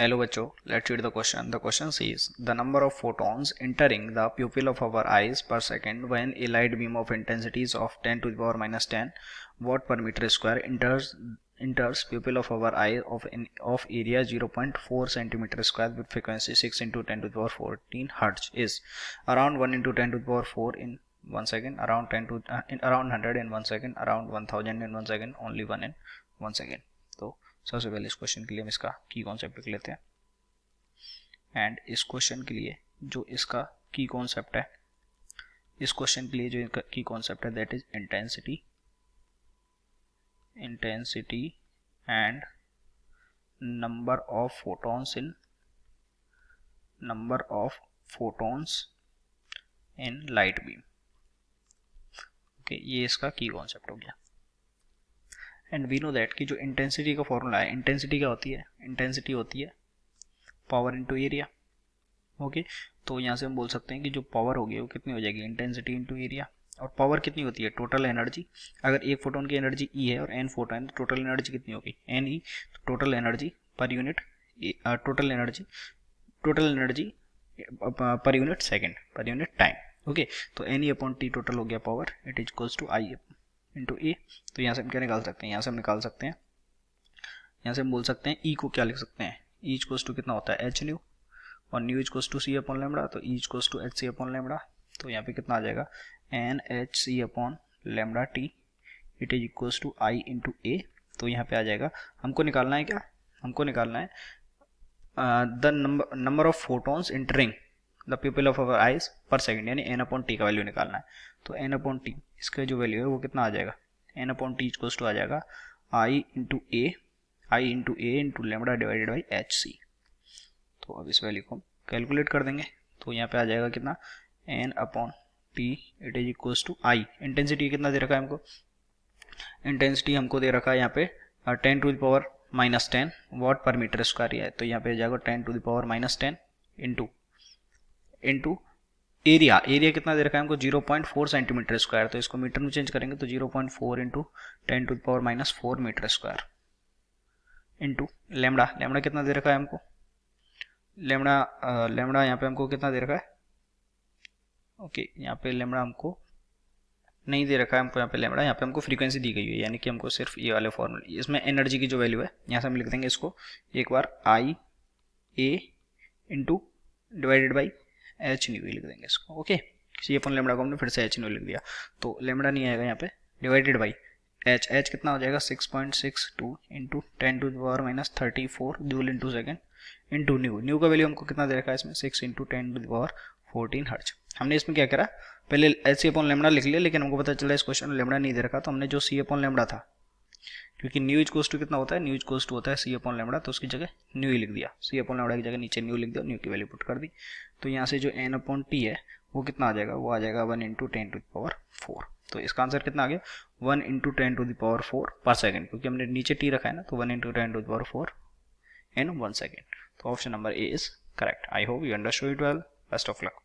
Hello बच्चों, let's read the question. The question says the number of photons entering the pupil of our eyes per second when a light beam of intensities of 10 to the power minus 10 watt per meter square enters pupil of our eye of area 0.4 centimeter square with frequency 6 into 10 to the power 14 hertz is around 1 into 10 to the power 4 in 1 second, around 10 to around 100 in 1 second, around 1000 in 1 second, only 1 in 1 second. तो सबसे पहले इस question के लिए हम इसका की concept लिख लेते हैं एंड इस क्वेश्चन के लिए जो इसका की कॉन्सेप्ट है की कॉन्सेप्ट है that is intensity and number of photons in light beam. Okay, ये इसका की कॉन्सेप्ट हो गया। एंड वी नो दैट कि जो इंटेंसिटी का फॉर्मूला है, इंटेंसिटी क्या होती है? इंटेंसिटी होती है पावर इनटू एरिया। ओके, तो यहाँ से हम बोल सकते हैं कि जो पावर होगी वो कितनी हो जाएगी? Intensity into area. और पावर कितनी होती है? Total energy. अगर एक फोटोन की एनर्जी ई है और एन फोटोन, तो टोटल एनर्जी कितनी होगी? N E. तो total energy per unit total energy per unit second, per unit time. Okay, तो N E upon T total हो गया power, it is equals to I into A. तो यहाँ से हम क्या निकाल सकते हैं? यहाँ से हम बोल सकते हैं ई को क्या लिख सकते हैं? ई इक्वल्स टू कितना होता है? एच न्यू, और nu equals to C upon lambda, तो E equals to H C upon lambda. तो यहाँ पे कितना आ जाएगा? N H C upon lambda T, it is equals to I into A. तो यहाँ पे आ जाएगा, हमको निकालना है क्या? हमको निकालना है the number of photons entering the pupil of our eyes per second, यानी एन अपॉन टी का वैल्यू निकालना है। तो एन अपॉन टी, इसका जो वैल्यू है वो कितना आ जाएगा? N upon T equals to आ जाएगा I into A into lambda divided by H C. तो अब इस वैल्यू को हम कैलकुलेट कर देंगे। तो यहाँ पे आ जाएगा कितना? N upon T it is equals to I. Intensity कितना दे रखा है हमको? इंटेंसिटी हमको दे रखा है यहाँ पे 10 टू द पावर माइनस 10 वाट पर मीटर स्क्वायर है। तो यहाँ पे आ जाएगा 10 to the power minus 10 into area कितना दे रखा है हमको? 0.4 सेंटीमीटर स्क्वायर। तो इसको मीटर में चेंज करेंगे तो 0.4 into 10 to the power minus 4 metre square into lambda कितना दे रखा है हमको? लेमड़ा यहाँ पे हमको कितना दे रखा है? ओके, यहाँ पे लेमड़ा हमको नहीं दे रखा है, हमको यहाँ पे लेमड़ा, यहाँ पे हमको फ्रीक्वेंसी दी गई है, यानी कि हमको सिर्फ ये वाले फॉर्मूले, इसमें एनर्जी की जो वैल्यू है यहाँ से हम लिख देंगे इसको एक बार I A into divided by H nu लिख देंगे इसको। ओके, सी अपॉन लेमड़ा को हमने फिर से एच न्यू लिख दिया, तो लेमड़ा नहीं आएगा यहाँ पे, डिवाइडेड बाई एच कितना हो जाएगा? 6.62 into 10 to the power minus 34 joule into second into nu का वैल्यू हमको कितना दे रखा है इसमें? 6 into 10 to the power 14 hertz. हमने इसमें क्या करा? पहले एच सी अपॉन लेमड़ा लिख लिया, लेकिन हमको पता चला इस क्वेश्चन में लेमड़ा नहीं दे रखा, तो हमने जो सी अपॉन लेमड़ा था, क्योंकि न्यू इक्वल्स टू कितना होता है? न्यू इक्वल्स टू होता है सी अपॉन लेमड़ा, तो उसकी जगह न्यू ही लिख दिया। सी अपॉन लेमड़ा की जगह नीचे न्यू लिख दिया, न्यू की वैल्यू पुट कर दी। तो यहाँ से जो एन अपॉन टी है वो कितना आ जाएगा? वो आ जाएगा 1 इंटू 10 टू द पावर 4। तो इसका आंसर कितना आ गया? 1 इंटू 10 टू द पावर 4 पर सेकेंड, क्योंकि हमने नीचे टी रखा है ना, तो 1 into 10 to the power 4 in 1 second. तो option number A is correct. I hope you understood it well. Best of luck.